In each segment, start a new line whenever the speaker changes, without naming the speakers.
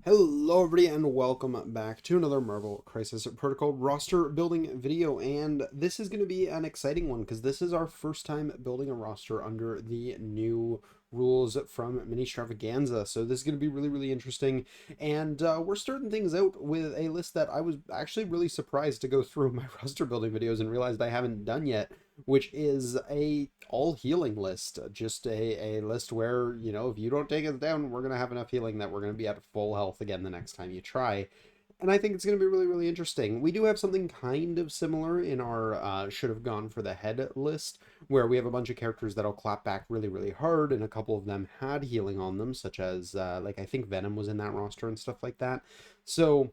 Hello everybody and welcome back to another Marvel Crisis Protocol roster building video, and this is going to be an exciting one because this is our first time building a roster under the new rules from Mini Stravaganza. So this is going to be really interesting, and we're starting things out with a list that I was actually really surprised to go through my roster building videos and realized I haven't done yet, which is a all healing list. Just a list where, you know, if you don't take us down, we're going to have enough healing that we're going to be at full health again the next time you try. And I think it's going to be really interesting. We do have something kind of similar in our should have gone for the head list, where we have a bunch of characters that'll clap back really hard, and a couple of them had healing on them, such as like I think Venom was in that roster and stuff like that. So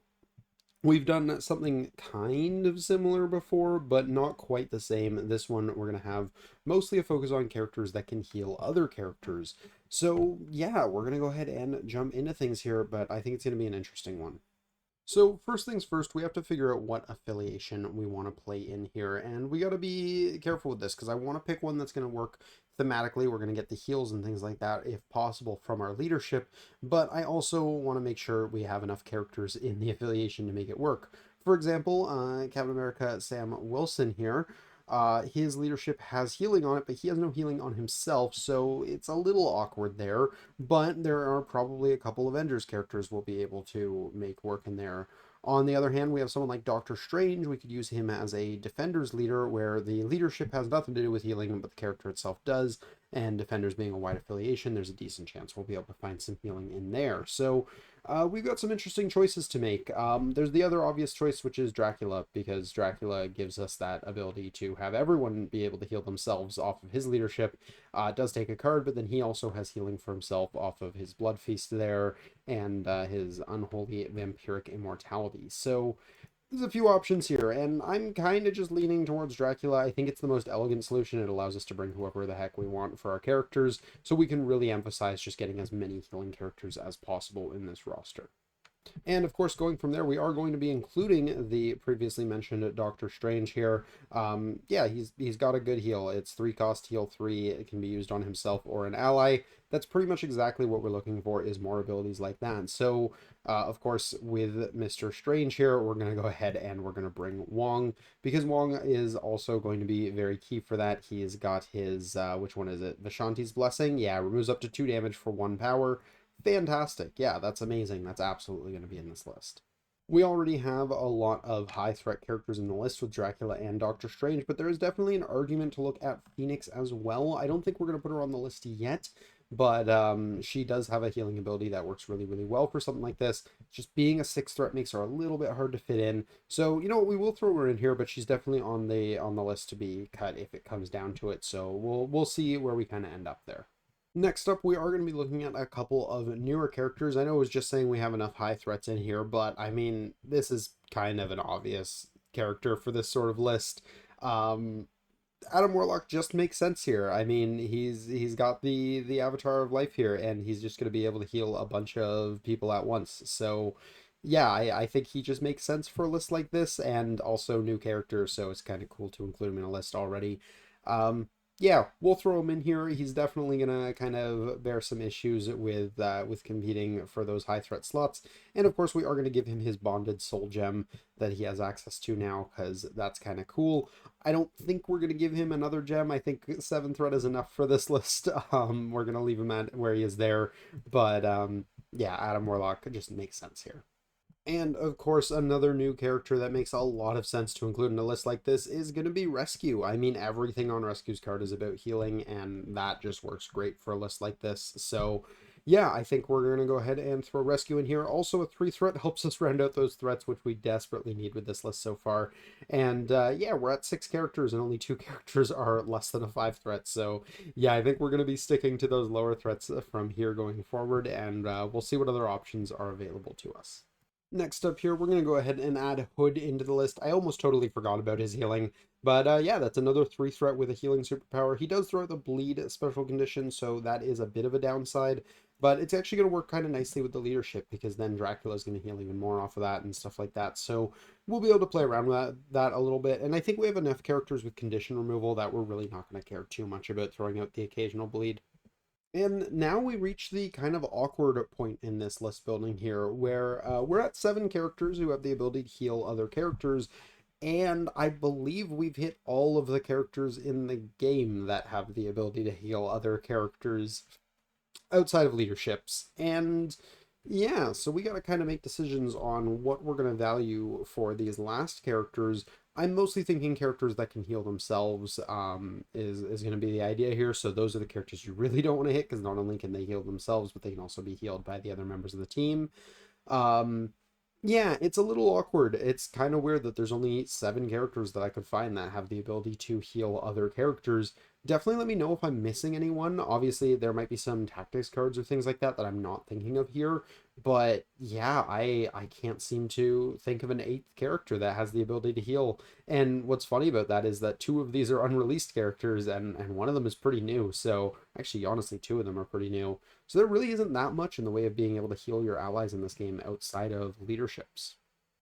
we've done something kind of similar before, but not quite the same. This one, we're going to have mostly a focus on characters that can heal other characters. So, yeah, we're going to go ahead and jump into things here, but I think it's going to be an interesting one. So first things first, we have to figure out what affiliation we want to play in here, and we got to be careful with this because I want to pick one that's going to work thematically. We're going to get the heals and things like that if possible from our leadership, but I also want to make sure we have enough characters in the affiliation to make it work. For example, Captain America Sam Wilson here. His leadership has healing on it, but he has no healing on himself, so it's a little awkward there. But there are probably a couple Avengers characters we'll be able to make work in there. On the other hand, we have someone like Doctor Strange. We could use him as a Defenders leader, where the leadership has nothing to do with healing, but the character itself does. And Defenders being a wide affiliation, there's a decent chance we'll be able to find some healing in there. So we've got some interesting choices to make. There's the other obvious choice, which is Dracula, because Dracula gives us that ability to have everyone be able to heal themselves off of his leadership. It does take a card, but then he also has healing for himself off of his Blood Feast there and his Unholy Vampiric Immortality. So there's a few options here, and I'm kind of just leaning towards Dracula. I think it's the most elegant solution. It allows us to bring whoever the heck we want for our characters, so we can really emphasize just getting as many healing characters as possible in this roster. And of course, going from there, we are going to be including the previously mentioned Doctor Strange here. Yeah, he's got a good heal. It's 3 cost heal 3. It can be used on himself or an ally. That's pretty much exactly what we're looking for, is more abilities like that. So, of course, with Mr. Strange here, we're going to go ahead and we're going to bring Wong, because Wong is also going to be very key for that. He's got his, which one is it? Vishanti's Blessing? Yeah, removes up to 2 damage for 1 power. Fantastic. Yeah, that's amazing. That's absolutely going to be in this list. We already have a lot of high threat characters in the list with Dracula and Doctor Strange, but there is definitely an argument to look at Phoenix as well. I don't think we're going to put her on the list yet, but she does have a healing ability that works really well for something like this. Just being a 6 threat makes her a little bit hard to fit in. So, you know, we will throw her in here, but she's definitely on the list to be cut if it comes down to it. So we'll see where we kind of end up there. Next up, we are going to be looking at a couple of newer characters. I know I was just saying we have enough high threats in here, but I mean, this is kind of an obvious character for this sort of list. Um, Adam Warlock just makes sense here. I mean, he's got the Avatar of Life here, and he's just going to be able to heal a bunch of people at once. So, yeah, I think he just makes sense for a list like this, and also new characters, so it's kind of cool to include him in a list already. Yeah, we'll throw him in here. He's definitely gonna kind of bear some issues with competing for those high threat slots, and of course we are gonna give him his bonded soul gem that he has access to now, because that's kind of cool. I don't think we're gonna give him another gem. I think 7 threat is enough for this list. We're gonna leave him at where he is there, but yeah, Adam Warlock just makes sense here. And of course, another new character that makes a lot of sense to include in a list like this is going to be Rescue. I mean, everything on Rescue's card is about healing, and that just works great for a list like this. So, yeah, I think we're going to go ahead and throw Rescue in here. Also, a 3 threat helps us round out those threats, which we desperately need with this list so far. And yeah, we're at 6 characters, and only 2 characters are less than a 5 threat. So, yeah, I think we're going to be sticking to those lower threats from here going forward, and we'll see what other options are available to us. Next up here, we're going to go ahead and add Hood into the list. I almost totally forgot about his healing. But yeah, that's another 3 threat with a healing superpower. He does throw out the bleed special condition, so that is a bit of a downside. But it's actually going to work kind of nicely with the leadership, because then Dracula's going to heal even more off of that and stuff like that. So we'll be able to play around with that a little bit. And I think we have enough characters with condition removal that we're really not going to care too much about throwing out the occasional bleed. And now we reach the kind of awkward point in this list building here, where we're at 7 characters who have the ability to heal other characters, and I believe we've hit all of the characters in the game that have the ability to heal other characters outside of leaderships. And yeah, so we got to kind of make decisions on what we're going to value for these last characters. I'm mostly thinking characters that can heal themselves is going to be the idea here. So those are the characters you really don't want to hit because not only can they heal themselves, but they can also be healed by the other members of the team. Um, yeah, it's a little awkward. It's kind of weird that there's only 7 characters that I could find that have the ability to heal other characters. Definitely let me know if I'm missing anyone. Obviously, there might be some tactics cards or things like that that I'm not thinking of here. But yeah, I can't seem to think of an 8th character that has the ability to heal. And what's funny about that is that 2 of these are unreleased characters, and one of them is pretty new. So actually, honestly, 2 of them are pretty new. So there really isn't that much in the way of being able to heal your allies in this game outside of leaderships.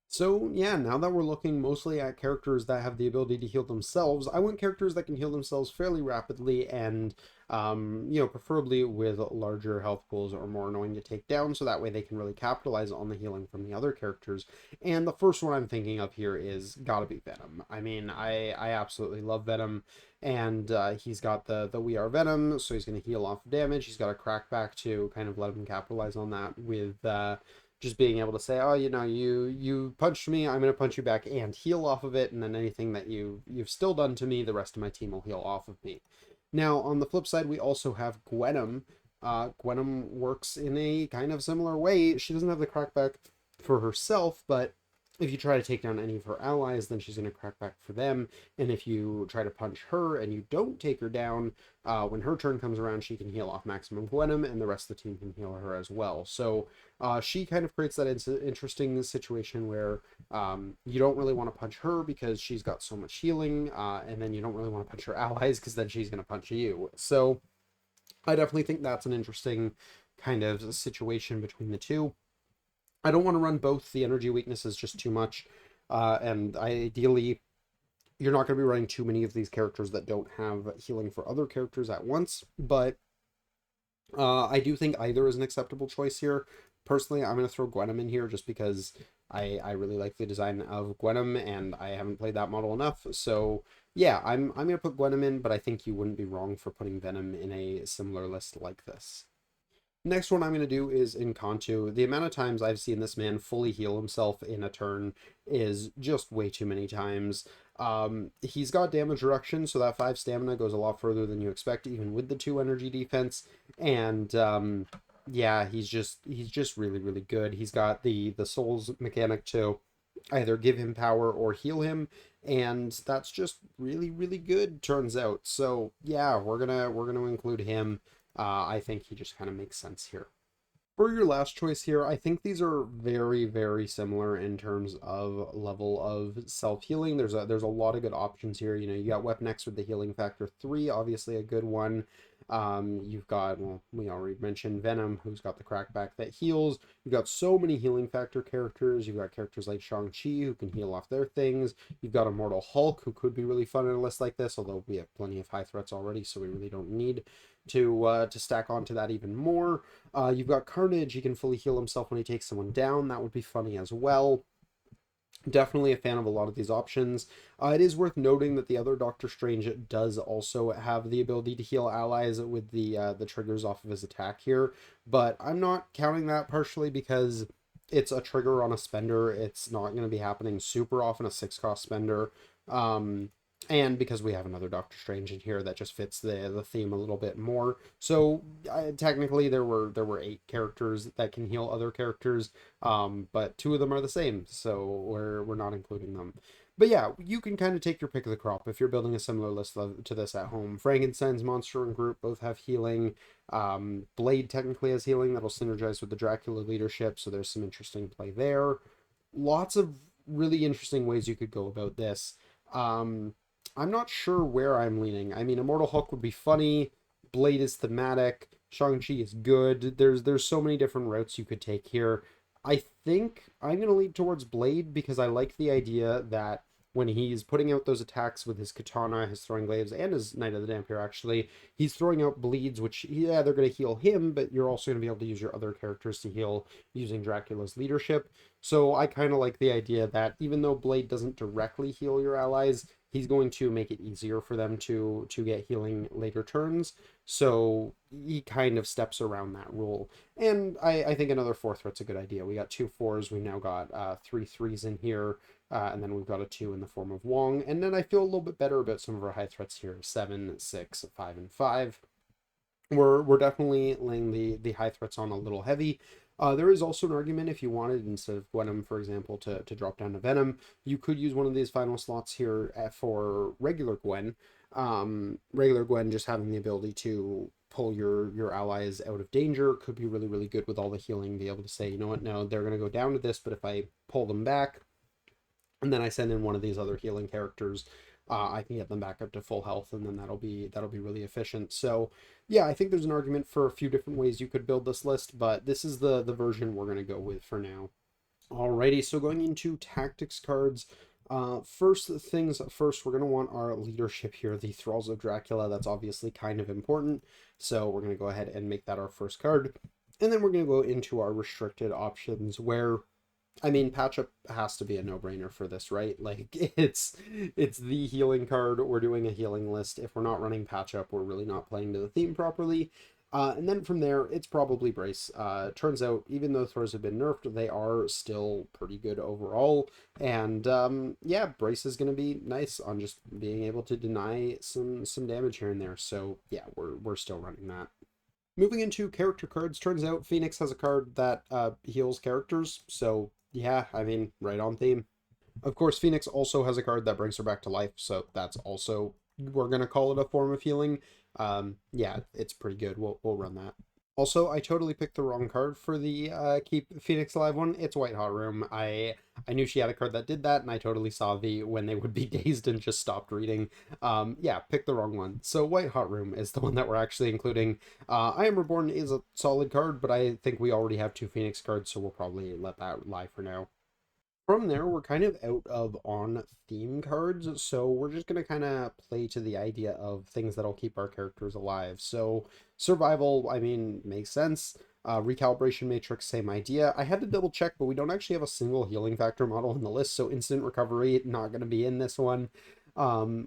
So yeah, now that we're looking mostly at characters that have the ability to heal themselves, I want characters that can heal themselves fairly rapidly and, preferably with larger health pools or more annoying to take down, so that way they can really capitalize on the healing from the other characters. And the first one I'm thinking of here is gotta be Venom. I mean, I absolutely love Venom, and he's got the We Are Venom, so he's going to heal off damage. He's got a crackback to kind of let him capitalize on that with just being able to say, oh, you punched me, I'm going to punch you back and heal off of it, and then anything that you've still done to me, the rest of my team will heal off of me. Now, on the flip side, we also have Gwenom. Gwenom works in a kind of similar way. She doesn't have the crackback for herself, but if you try to take down any of her allies, then she's going to crack back for them. And if you try to punch her and you don't take her down, when her turn comes around, she can heal off maximum Gwenom, and the rest of the team can heal her as well. So she kind of creates that interesting situation where you don't really want to punch her because she's got so much healing, and then you don't really want to punch her allies because then she's going to punch you. So I definitely think that's an interesting kind of situation between the two. I don't want to run both. The energy weakness is just too much. And ideally, you're not going to be running too many of these characters that don't have healing for other characters at once. But I do think either is an acceptable choice here. Personally, I'm going to throw Gwenom in here just because I really like the design of Gwenom and I haven't played that model enough. So yeah, I'm going to put Gwenom in, but I think you wouldn't be wrong for putting Venom in a similar list like this. Next one I'm going to do is Encanto. The amount of times I've seen this man fully heal himself in a turn is just way too many times. He's got damage reduction, so that 5 stamina goes a lot further than you expect, even with the 2 energy defense. And yeah, he's just really, really good. He's got the souls mechanic to either give him power or heal him, and that's just really, really good, turns out. So yeah, we're gonna include him. I think he just kind of makes sense here. For your last choice here, I think these are very, very similar in terms of level of self-healing. There's a lot of good options here. You got Weapon X with the healing factor 3, obviously a good one. You've got, well, we already mentioned Venom, who's got the crackback that heals. You've got so many healing factor characters. You've got characters like Shang-Chi, who can heal off their things. You've got Immortal Hulk, who could be really fun in a list like this, although we have plenty of high threats already, so we really don't need to stack onto that even more. You've got Carnage. He can fully heal himself when he takes someone down. That would be funny as well. Definitely a fan of a lot of these options. It is worth noting that the other Doctor Strange does also have the ability to heal allies with the triggers off of his attack here, but I'm not counting that partially because it's a trigger on a spender. It's not going to be happening super often, a 6-cost spender. And because we have another Doctor Strange in here that just fits the theme a little bit more. So technically there were 8 characters that can heal other characters, but 2 of them are the same, so we're not including them. But yeah, you can kind of take your pick of the crop if you're building a similar list to this at home. Frankenstein's monster and group both have healing. Blade technically has healing that'll synergize with the Dracula leadership, so there's some interesting play there. Lots of really interesting ways you could go about this. I'm not sure where I'm leaning. I mean, Immortal Hulk would be funny. Blade is thematic. Shang-Chi is good. There's so many different routes you could take here. I think I'm going to lean towards Blade because I like the idea that when he's putting out those attacks with his katana, his throwing glaives, and his Knight of the Dampier, actually, he's throwing out bleeds, which, yeah, they're going to heal him, but you're also going to be able to use your other characters to heal using Dracula's leadership. So I kind of like the idea that even though Blade doesn't directly heal your allies, he's going to make it easier for them to get healing later turns. So he kind of steps around that rule. And I think another 4 threat's a good idea. We got 2 4s. We've now got 3 3s in here. And then we've got a 2 in the form of Wong. And then I feel a little bit better about some of our high threats here. 7, 6, 5, and 5. We're definitely laying the high threats on a little heavy. There is also an argument if you wanted, instead of Gwenom, for example, to drop down to Venom, you could use one of these final slots here for regular Gwen. Regular Gwen just having the ability to pull your allies out of danger could be really, really good with all the healing, be able to say, you know what, no, they're going to go down to this, but if I pull them back, and then I send in one of these other healing characters, I can get them back up to full health, and then that'll be really efficient. So yeah, I think there's an argument for a few different ways you could build this list, but this is the version we're going to go with for now. Alrighty, so going into tactics cards, first things first, we're going to want our leadership here, the Thralls of Dracula. That's obviously kind of important, so we're going to go ahead and make that our first card. And then we're going to go into our restricted options, where I mean, Patch-Up has to be a no-brainer for this, right? Like, it's the healing card. We're doing a healing list. If we're not running Patch-Up, we're really not playing to the theme properly. And then from there, it's probably Brace. Turns out, even though throws have been nerfed, they are still pretty good overall. And yeah, Brace is going to be nice on just being able to deny some damage here and there. So yeah, we're still running that. Moving into character cards, turns out Phoenix has a card that heals characters, so yeah, I mean, right on theme. Of course, Phoenix also has a card that brings her back to life, so that's also, we're going to call it a form of healing. Yeah, it's pretty good. We'll run that. Also, I totally picked the wrong card for the Keep Phoenix Alive one. It's White Hot Room. I knew she had a card that did that, and I totally saw the when they would be dazed and just stopped reading. Yeah, picked the wrong one. So White Hot Room is the one that we're actually including. I Am Reborn is a solid card, but I think we already have 2 Phoenix cards, so we'll probably let that lie for now. From there, we're kind of out of on theme cards, so we're just going to kind of play to the idea of things that'll keep our characters alive. So survival, I mean, makes sense. Recalibration matrix, same idea. I had to double check, but we don't actually have a single healing factor model in the list, so instant recovery not going to be in this one,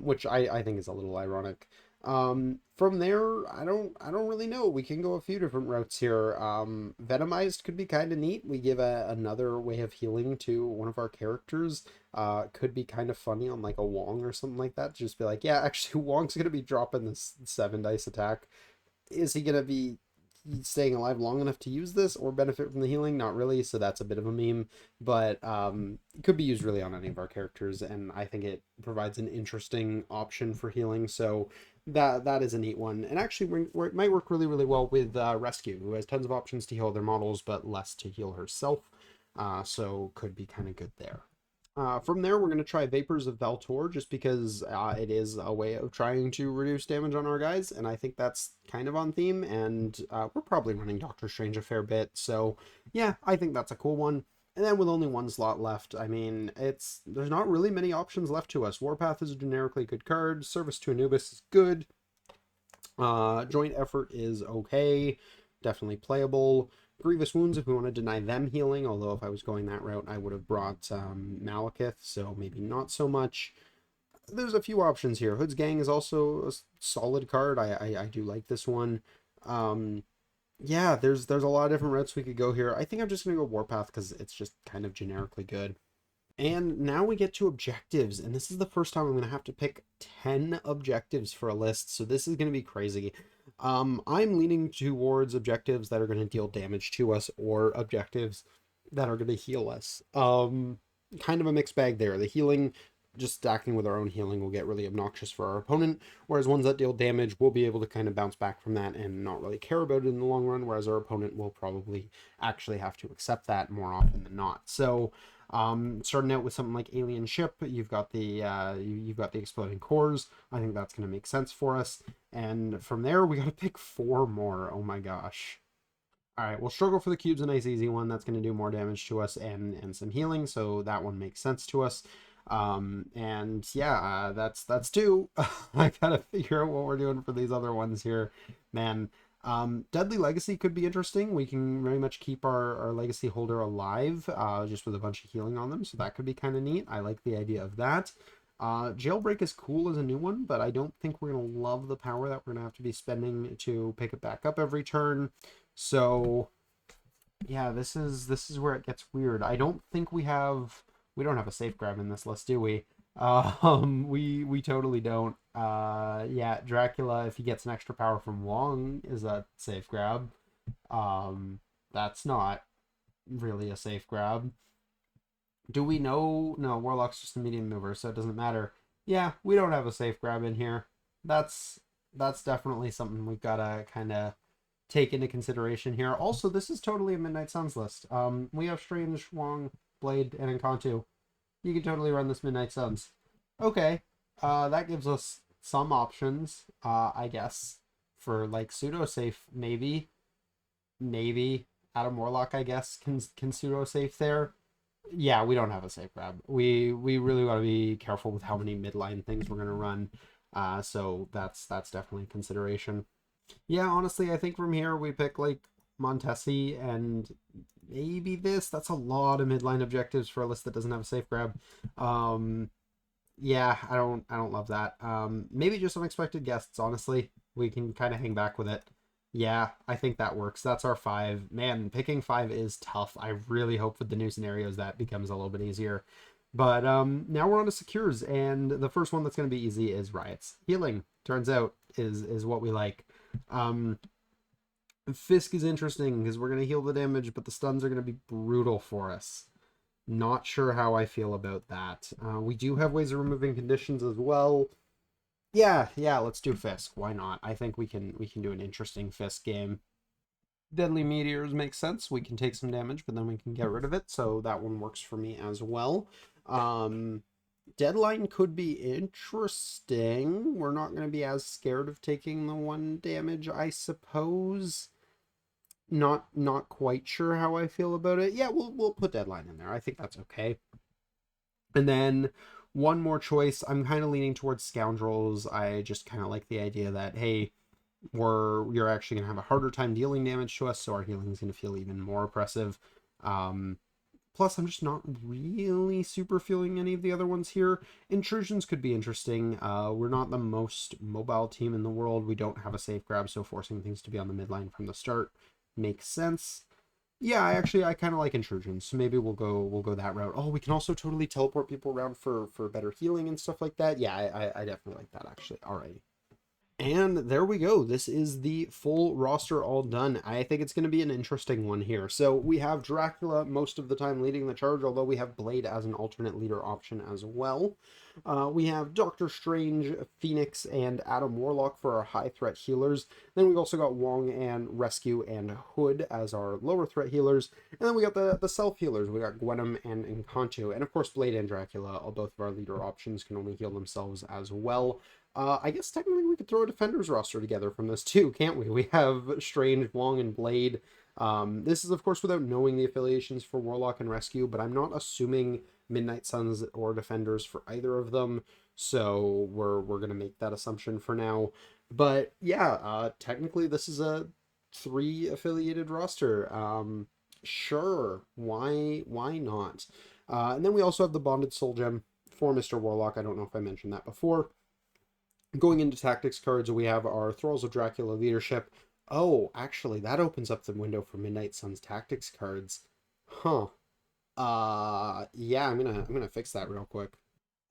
which I think is a little ironic. From there, I don't really know. We can go a few different routes here. Venomized could be kind of neat. We give another way of healing to one of our characters. Could be kind of funny on like a Wong or something like that. Just be like, yeah, actually Wong's gonna be dropping this 7 dice attack. Is he gonna be staying alive long enough to use this or benefit from the healing? Not really, so that's a bit of a meme, but it could be used really on any of our characters, and I think it provides an interesting option for healing, so that is a neat one. And actually it might work really, really well with Rescue, who has tons of options to heal their models but less to heal herself, so could be kind of good there. From there, we're going to try Vapors of Valtor, just because it is a way of trying to reduce damage on our guys, and I think that's kind of on theme, and we're probably running Doctor Strange a fair bit, so yeah, I think that's a cool one. And then with only 1 slot left, I mean, there's not really many options left to us. Warpath is a generically good card, Service to Anubis is good, Joint Effort is okay, definitely playable. Grievous Wounds, if we want to deny them healing, although if I was going that route, I would have brought Malekith, so maybe not so much. There's a few options here. Hood's Gang is also a solid card. I do like this one. Yeah, there's a lot of different routes we could go here. I think I'm just going to go Warpath because it's just kind of generically good. And now we get to objectives, and this is the first time I'm going to have to pick 10 objectives for a list, so this is going to be crazy. I'm leaning towards objectives that are going to deal damage to us or objectives that are going to heal us. Kind of a mixed bag there. The healing, just stacking with our own healing, will get really obnoxious for our opponent, whereas ones that deal damage, we'll be able to kind of bounce back from that and not really care about it in the long run, whereas our opponent will probably actually have to accept that more often than not. So starting out with something like Alien Ship, you've got the exploding cores. I think that's going to make sense for us. And from there, we got to pick 4 more. Oh my gosh. All right, we'll Struggle for the Cube's a nice easy one. That's going to do more damage to us and some healing, so that one makes sense to us. And yeah, that's two. I gotta figure out what we're doing for these other ones here, man. Deadly Legacy could be interesting. We can very much keep our legacy holder alive, just with a bunch of healing on them, so that could be kind of neat. I like the idea of that. Jailbreak is cool as a new one, but I don't think we're gonna love the power that we're gonna have to be spending to pick it back up every turn. So yeah, this is where it gets weird. I don't think we don't have a safe grab in this list, do we? We totally don't. Yeah, Dracula, if he gets an extra power from Wong, is a safe grab. Um, that's not really a safe grab. Do we know? No, Warlock's just a medium mover, so it doesn't matter. Yeah, we don't have a safe grab in here. That's that's definitely something we've gotta kind of take into consideration here. Also, this is totally a Midnight Suns list. We have Strange, Wong, Blade, and Encantu. You can totally run this Midnight Suns. Okay, that gives us some options, I guess, for like pseudo safe. Maybe Adam Warlock, I guess, can pseudo safe there. Yeah, we don't have a safe grab. We really want to be careful with how many midline things we're gonna run. So that's definitely a consideration. Yeah, honestly, I think from here we pick like Montesi and maybe this. That's a lot of midline objectives for a list that doesn't have a safe grab. Um, yeah, I don't love that. Maybe just unexpected guests. Honestly, we can kind of hang back with it. Yeah, I think that works. That's our five. Man, picking five is tough. I really hope with the new scenarios that becomes a little bit easier. But now we're on to secures, and the first one that's going to be easy is riots. Healing turns out is what we like. Um, Fisk is interesting because we're going to heal the damage, but the stuns are going to be brutal for us. Not sure how I feel about that. We do have ways of removing conditions as well. Yeah, let's do Fisk. Why not? I think we can do an interesting Fisk game. Deadly Meteors makes sense. We can take some damage, but then we can get rid of it, so that one works for me as well. Um, Deadline could be interesting. We're not going to be as scared of taking the one damage, I suppose. Not quite sure how I feel about it. Yeah, we'll put Deadline in there. I think that's okay. And then one more choice. I'm kind of leaning towards Scoundrels. I just kind of like the idea that hey, you're actually gonna have a harder time dealing damage to us, so our healing is gonna feel even more oppressive. Um, Plus, I'm just not really super feeling any of the other ones here. Intrusions could be interesting. We're not the most mobile team in the world. We don't have a safe grab, so forcing things to be on the midline from the start makes sense. Yeah, I kind of like intrusions, so maybe we'll go that route. Oh, we can also totally teleport people around for better healing and stuff like that. Yeah, I definitely like that actually. All right. And there we go. This is the full roster all done. I think it's going to be an interesting one here. So we have Dracula most of the time leading the charge, although we have Blade as an alternate leader option as well. We have Doctor Strange, Phoenix, and Adam Warlock for our high threat healers. Then we've also got Wong and Rescue and Hood as our lower threat healers. And then we got the self healers. We got Gwenum and Encanto. And of course, Blade and Dracula, all both of our leader options, can only heal themselves as well. I guess technically we could throw a defenders roster together from this too, can't we? We have Strange, Wong, and Blade. This is of course without knowing the affiliations for Warlock and Rescue, but I'm not assuming Midnight Suns or defenders for either of them, so we're gonna make that assumption for now. But yeah, technically this is a 3 affiliated roster. Sure, why not? And then we also have the Bonded Soul Gem for Mr. Warlock. I don't know if I mentioned that before. Going into tactics cards, we have our Thralls of Dracula leadership. Oh, actually, that opens up the window for Midnight Suns tactics cards. Huh. Yeah, I'm gonna fix that real quick.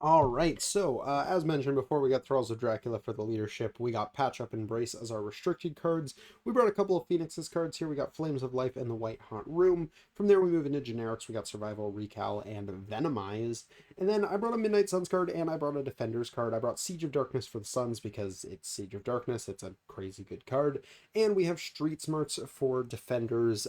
All right, so as mentioned before, we got Thralls of Dracula for the leadership. We got Patch Up Embrace as our restricted cards. We brought a couple of Phoenix's cards here. We got Flames of Life and the White Hot Room. From there, we move into generics. We got Survival, Recal, and Venomize. And then I brought a Midnight Suns card and I brought a Defenders card. I brought Siege of Darkness for the Suns because it's Siege of Darkness. It's a crazy good card. And we have Street Smarts for Defenders.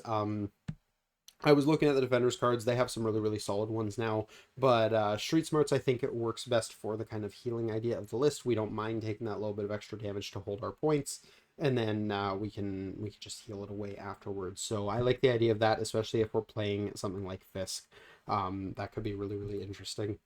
I was looking at the Defenders cards. They have some really solid ones now. But Street Smarts, I think it works best for the kind of healing idea of the list. We don't mind taking that little bit of extra damage to hold our points. And then we can just heal it away afterwards. So I like the idea of that, especially if we're playing something like Fisk. That could be really interesting.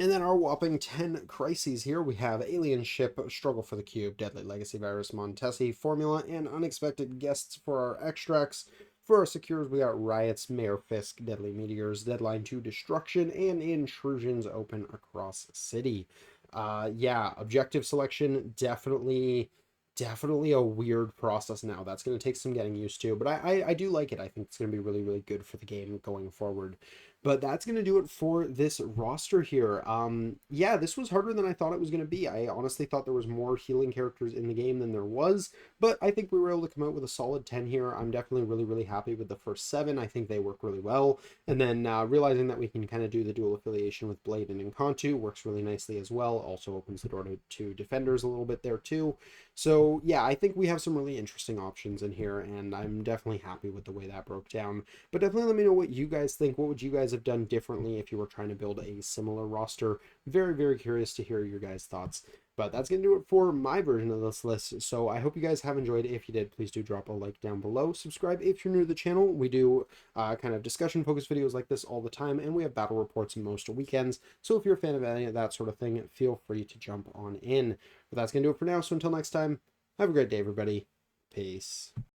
And then our whopping 10 crises here, we have Alien Ship, Struggle for the Cube, Deadly Legacy Virus, Montesi, Formula, and Unexpected Guests for our extracts. For our secures, we got Riots, Mayor Fisk, Deadly Meteors, Deadline 2 Destruction, and Intrusions open across city. Yeah, objective selection, definitely a weird process now. That's going to take some getting used to, but I do like it. I think it's going to be really, really good for the game going forward. But that's going to do it for this roster here. Yeah, this was harder than I thought it was going to be. I honestly thought there was more healing characters in the game than there was, but I think we were able to come out with a solid 10 here. I'm definitely really, really happy with the first 7. I think they work really well. And then realizing that we can kind of do the dual affiliation with Blade and Encantu works really nicely as well. Also opens the door to defenders a little bit there too. So yeah, I think we have some really interesting options in here, and I'm definitely happy with the way that broke down. But definitely let me know what you guys think. What would you guys have done differently if you were trying to build a similar roster? Very, very curious to hear your guys' thoughts. But that's going to do it for my version of this list. So I hope you guys have enjoyed. If you did, please do drop a like down below. Subscribe if you're new to the channel. We do kind of discussion focused videos like this all the time, and we have battle reports most weekends. So if you're a fan of any of that sort of thing, feel free to jump on in. But that's going to do it for now. So until next time, have a great day, everybody. Peace.